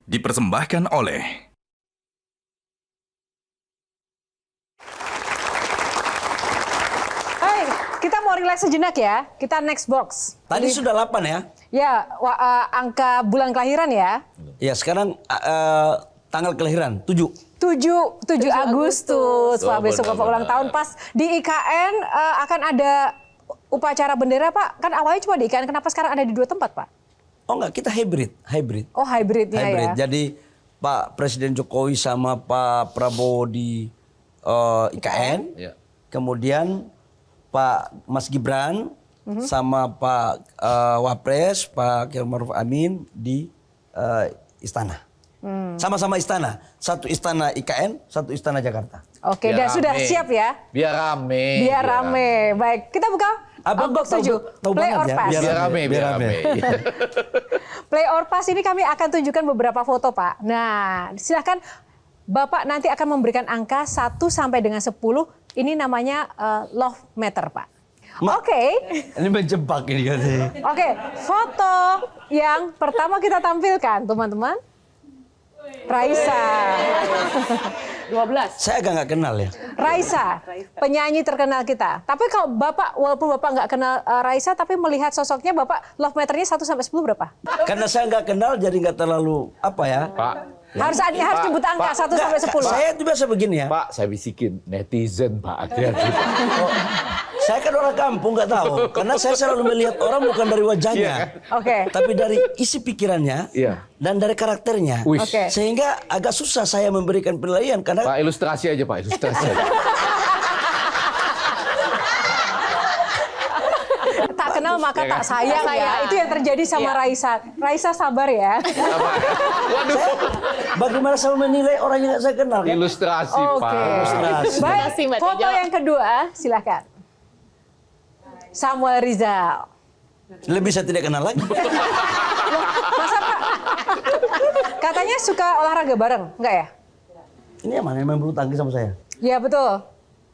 dipersembahkan oleh Hai, kita mau relax sejenak ya. Kita next box. Tadi sudah 8 ya? Ya, angka bulan kelahiran ya. Ya, sekarang tanggal kelahiran 7. 7 Agustus. Pak, besok Bapak benar. ulang tahun. Pas di IKN akan ada upacara bendera, Pak. Kan awalnya cuma di IKN, kenapa sekarang ada di 2 tempat, Pak? Oh enggak, kita hybrid. Oh, hybridnya ya. Jadi Pak Presiden Jokowi sama Pak Prabowo di IKN. Ya. Kemudian Pak Mas Gibran sama Pak Wapres, Pak Kiai Maruf Amin di istana. Sama-sama istana. Satu istana IKN, satu istana Jakarta. Oke, dan Biar sudah rame. siap ya? Biar rame. Biar rame. Baik, kita buka Abang box 7. tahu Play banget or ya, pass. Biar rame, biar rame. Play or pass ini kami akan tunjukkan beberapa foto, Pak. Nah, silahkan Bapak nanti akan memberikan angka 1 sampai dengan 10. Ini namanya love meter, Pak. Oke. Ini menjebak ini katanya. Oke, foto yang pertama kita tampilkan, teman-teman. Raisa. 12. Saya agak nggak kenal ya. Raisa, penyanyi terkenal kita. Tapi kalau Bapak, walaupun Bapak nggak kenal Raisa, tapi melihat sosoknya, Bapak love meternya 1 sampai 10 berapa? Karena saya nggak kenal jadi nggak terlalu apa ya. Pak, Harus nyebut angka 1 sampai 10. Saya itu biasa begini ya. Pak, saya bisikin netizen, Pak. Hati-hati. Saya kan orang kampung nggak tahu. Karena saya selalu melihat orang bukan dari wajahnya. Oke. Tapi dari isi pikirannya Iya. dan dari karakternya. Wih. Oke. Sehingga agak susah saya memberikan penilaian. Karena Pak, ilustrasi aja, Pak. Ilustrasi aja. Tak kenal maka Ya kan? tak sayang ya. Itu yang terjadi sama Raisa. Raisa sabar ya. Waduh. bagaimana saya menilai orang yang nggak saya kenal kan? Ilustrasi, Oke. Pak. Ilustrasi. Baik, Makasih, Mbak foto Tejo. yang kedua, silakan. Samuel Rizal. Lebih saya tidak kenal lagi. Masa Pak? Katanya suka olahraga bareng, enggak ya? Ini yang mana yang main bulu tangkis sama saya? Ya betul,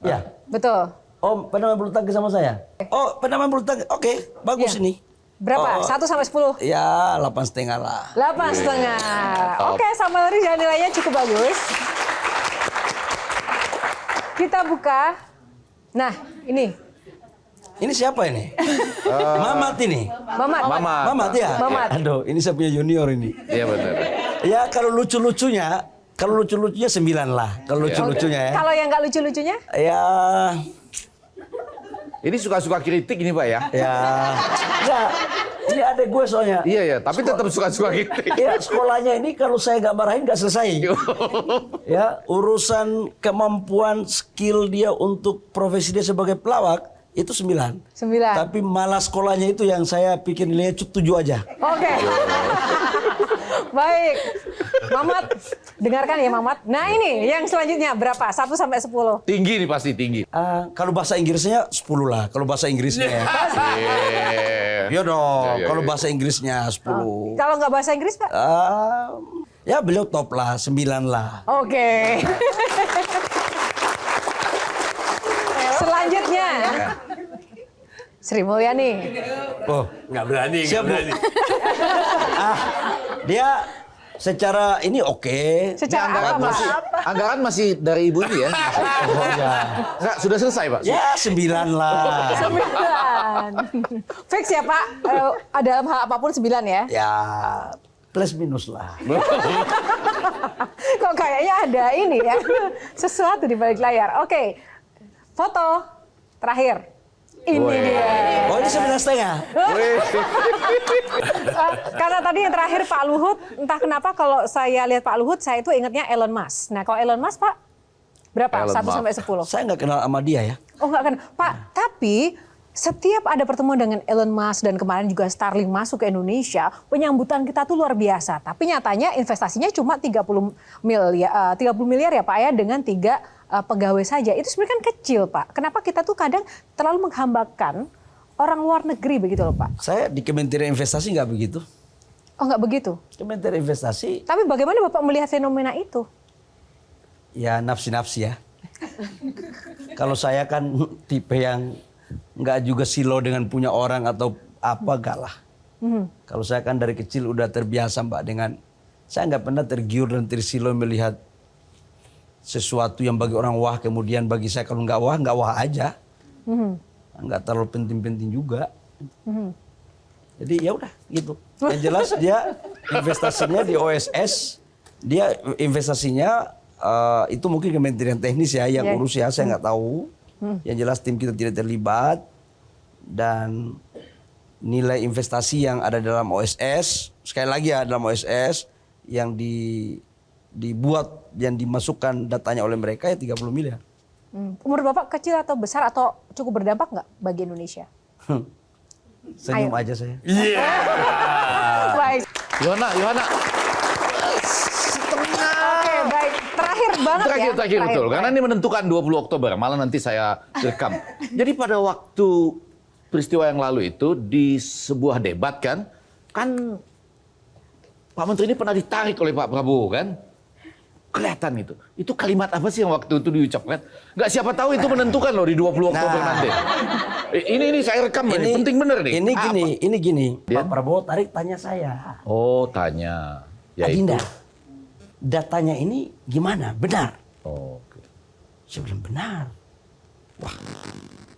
Ya. betul. Oh, pernah main bulu tangkis sama saya? Oh, pernah main bulu tangkis. Oke, bagus Iya. ini. Berapa? Oh. 1 sampai 10? Ya, 8,5 lah. 8,5. Top. Oke, Samuel Rizal nilainya cukup bagus. Kita buka. Nah, ini. Ini siapa ini? Mamat ini. Mamat. Mamat ya? Mamat. Aduh, ini saya punya junior ini. Iya, benar. Ya, kalau lucu-lucunya 9 lah. Kalau lucu-lucunya ya. Kalau yang nggak lucu-lucunya? Ya, Ini suka-suka kritik ini, Pak, ya? ya. Enggak, ini adek gue soalnya. Iya, ya. Tapi tetap suka-suka kritik. Ya, sekolahnya ini kalau saya nggak marahin nggak selesai. Ya, urusan kemampuan skill dia untuk profesi dia sebagai pelawak itu 9. 9. Tapi malah sekolahnya itu yang saya pikir nilainya 7 aja. Oke. Baik. Mamat, dengarkan ya Mamat. Nah ini yang selanjutnya berapa? 1 sampai 10. Tinggi nih, pasti tinggi. Kalau bahasa Inggrisnya 10 lah. Kalau bahasa Inggrisnya ya. Iya dong. Iya, Kalau iya. bahasa Inggrisnya 10. Kalau nggak bahasa Inggris, Pak? Ya beliau top lah, 9 lah. Oke. Selanjutnya. Sri Mulyani. Oh, Nggak berani, nggak siap Bu. berani. Dia secara ini oke. Secara Anggaran apa, Pak? masih, anggaran masih dari ibu ini ya? Oh, ya. Nggak, sudah selesai, Pak? Ya 9 lah. 9. Fix ya, Pak? Dalam hal apapun 9 ya? Ya plus minus lah. Kok kayaknya ada ini ya? Sesuatu di balik layar. Oke. Foto terakhir. Ini dia. Oh ini 9,5. Karena tadi yang terakhir Pak Luhut, entah kenapa kalau saya lihat Pak Luhut, saya itu ingatnya Elon Musk. Nah kalau Elon Musk, Pak, berapa? Elon 1 Musk. sampai 10? Saya nggak kenal sama dia ya. Oh nggak kan, Pak. Tapi setiap ada pertemuan dengan Elon Musk dan kemarin juga Starlink masuk ke Indonesia, penyambutan kita tuh luar biasa. Tapi nyatanya investasinya cuma 30 miliar ya Pak ya, dengan 3 pegawai saja. Itu sebenarnya kan kecil Pak. Kenapa kita tuh kadang terlalu menghambakan orang luar negeri begitu loh Pak? Saya di Kementerian Investasi nggak begitu. Oh nggak begitu. Kementerian Investasi Tapi bagaimana Bapak melihat fenomena itu? ya nafsi-nafsi ya. Kalau saya kan tipe yang nggak juga silo dengan punya orang atau apa, gak lah. Kalau saya kan dari kecil udah terbiasa Mbak dengan Saya nggak pernah tergiur dan tersilau melihat sesuatu yang bagi orang wah, kemudian bagi saya kalau nggak wah aja. Nggak terlalu penting-penting juga. Jadi ya udah gitu. Yang jelas dia investasinya di OSS, dia investasinya itu mungkin Kementerian Teknis ya yang urus ya, saya nggak tahu. Yang jelas tim kita tidak terlibat dan nilai investasi yang ada dalam OSS, sekali lagi ya dalam OSS yang dibuat yang dimasukkan datanya oleh mereka ya 30 miliar. Umur Bapak kecil atau besar atau cukup berdampak nggak bagi Indonesia? Senyum aja saya. Baik. Yohana. Oke, baik. Terakhir banget Terakhir betul. Karena ini menentukan 20 Oktober, malah nanti saya rekam. Jadi pada waktu peristiwa yang lalu itu di sebuah debat kan Pak Menteri ini pernah ditarik oleh Pak Prabowo kan? Kelihatan itu. Itu kalimat apa sih yang waktu itu diucapkan? Nggak siapa tahu itu menentukan loh di 20 Oktober nanti. Ini saya rekam ini penting bener nih. Ini gini. Pak Prabowo tarik tanya saya. Oh, tanya. Ya Adinda, itu. datanya ini gimana? Benar? Oh, oke. Saya bilang benar. Wah,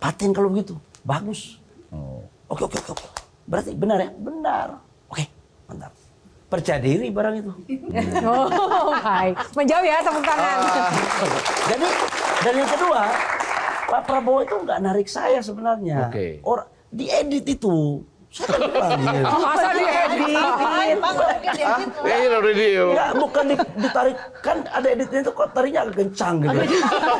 paten kalau begitu. Bagus. Oh. Oke. Berarti benar ya? Benar. Oke, mantap. Percaya diri barang itu. Oh, baik. Menjawab ya, tepuk tangan. Jadi, dan yang kedua, Pak Prabowo itu nggak narik saya sebenarnya. Oke. Orang diedit itu. Saya kan dipanggil. Masa diedit? Ya, Enggak, bukan ditarik. Kan ada editnya itu kok tariknya agak kencang gitu.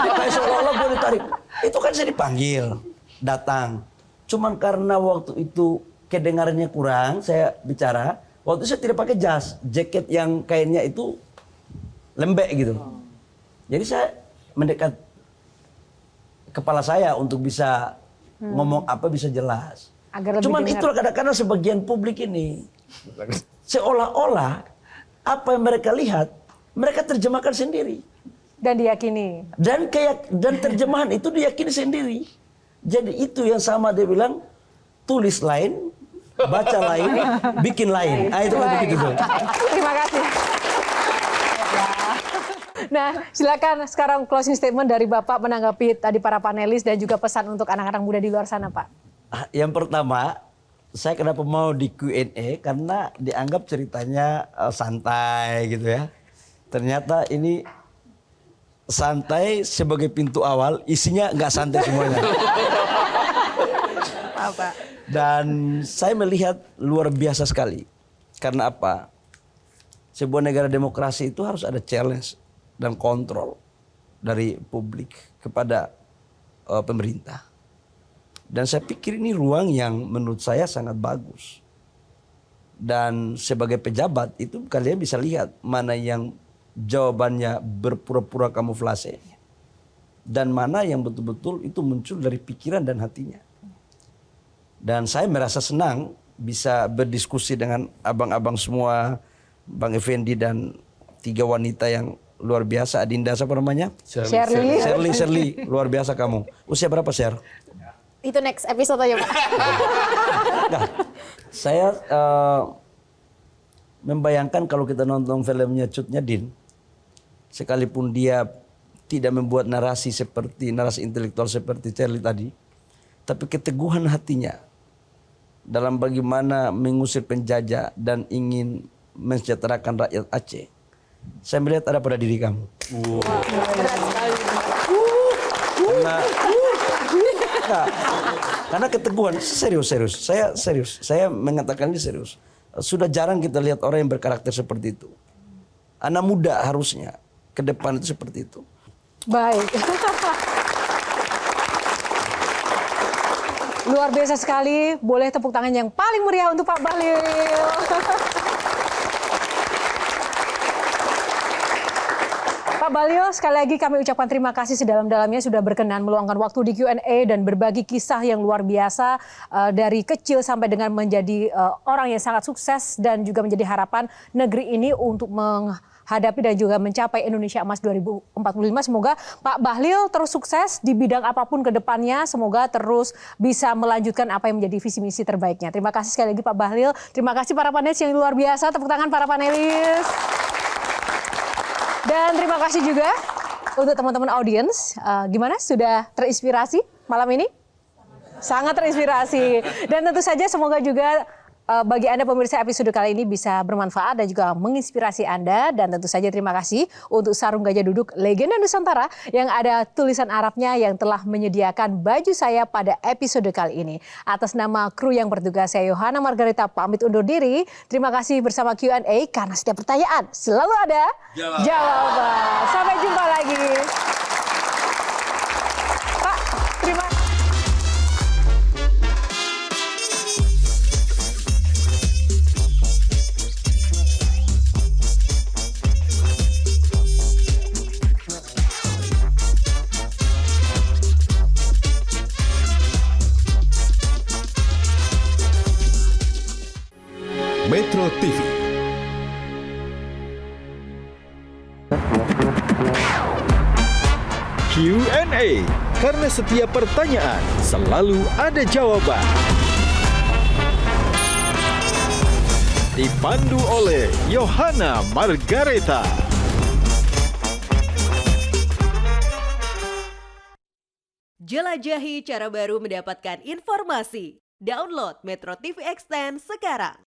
Kayak seolah-olah gue ditarik. Itu kan saya dipanggil, datang. Cuman karena waktu itu kedengarannya kurang, saya bicara. Waktu itu saya tidak pakai jas, jaket yang kainnya itu lembek gitu. Jadi saya mendekat kepala saya untuk bisa ngomong apa bisa jelas. Agar lebih Cuman dengar. itulah kadang-kadang sebagian publik ini seolah-olah apa yang mereka lihat mereka terjemahkan sendiri Dan diyakini. dan terjemahan itu diyakini sendiri. Jadi itu yang sama dia bilang tulis lain, baca lain, bikin lain. Ah itu kan Baik. begitu tuh. Terima kasih. Nah, silakan sekarang closing statement dari Bapak menanggapi tadi para panelis dan juga pesan untuk anak-anak muda di luar sana, Pak. Yang pertama, saya kenapa mau di Q&A karena dianggap ceritanya santai gitu ya. Ternyata ini santai sebagai pintu awal, isinya nggak santai semuanya. Apa? Dan saya melihat luar biasa sekali. Karena apa? Sebuah negara demokrasi itu harus ada challenge dan kontrol dari publik kepada pemerintah. Dan saya pikir ini ruang yang menurut saya sangat bagus. Dan sebagai pejabat itu kalian bisa lihat mana yang jawabannya berpura-pura kamuflase. Dan mana yang betul-betul itu muncul dari pikiran dan hatinya. Dan saya merasa senang bisa berdiskusi dengan abang-abang semua, Bang Effendi dan 3 wanita yang luar biasa. Adinda siapa namanya? Shirley, luar biasa kamu. Usia berapa, Sher? Itu next episode aja, Pak. Nah, saya membayangkan kalau kita nonton filmnya Cut Nyadin, sekalipun dia tidak membuat narasi intelektual seperti Shirley tadi, tapi keteguhan hatinya dalam bagaimana mengusir penjajah dan ingin mensejahterakan rakyat Aceh. Saya melihat ada pada diri kamu. Karena keteguhan, serius. Saya serius. Saya mengatakan ini serius. Sudah jarang kita lihat orang yang berkarakter seperti itu. Anak muda harusnya ke depan itu seperti itu. Baik. Luar biasa sekali. Boleh tepuk tangan yang paling meriah untuk Pak Bahlil. Pak Pak Bahlil, sekali lagi kami ucapkan terima kasih sedalam-dalamnya sudah berkenan meluangkan waktu di Q&A dan berbagi kisah yang luar biasa dari kecil sampai dengan menjadi orang yang sangat sukses dan juga menjadi harapan negeri ini untuk menghadapi dan juga mencapai Indonesia Emas 2045. Semoga Pak Bahlil terus sukses di bidang apapun ke depannya. Semoga terus bisa melanjutkan apa yang menjadi visi misi terbaiknya. Terima kasih sekali lagi Pak Bahlil. Terima kasih para panelis yang luar biasa. Tepuk tangan para panelis. Dan terima kasih juga untuk teman-teman audiens. Gimana? Sudah terinspirasi malam ini? Sangat terinspirasi. Dan tentu saja semoga juga bagi Anda pemirsa episode kali ini bisa bermanfaat dan juga menginspirasi Anda. Dan tentu saja terima kasih untuk Sarung Gajah Duduk Legenda Nusantara yang ada tulisan Arabnya yang telah menyediakan baju saya pada episode kali ini. Atas nama kru yang bertugas, saya Yohana Margarita pamit undur diri. Terima kasih bersama Q&A karena setiap pertanyaan selalu ada jawaban. Sampai jumpa lagi. Pak, terima kasih. Metro TV. Q&A, karena setiap pertanyaan selalu ada jawaban. Dipandu oleh Yohana Margareta. Jelajahi cara baru mendapatkan informasi. Download Metro TV Extend sekarang.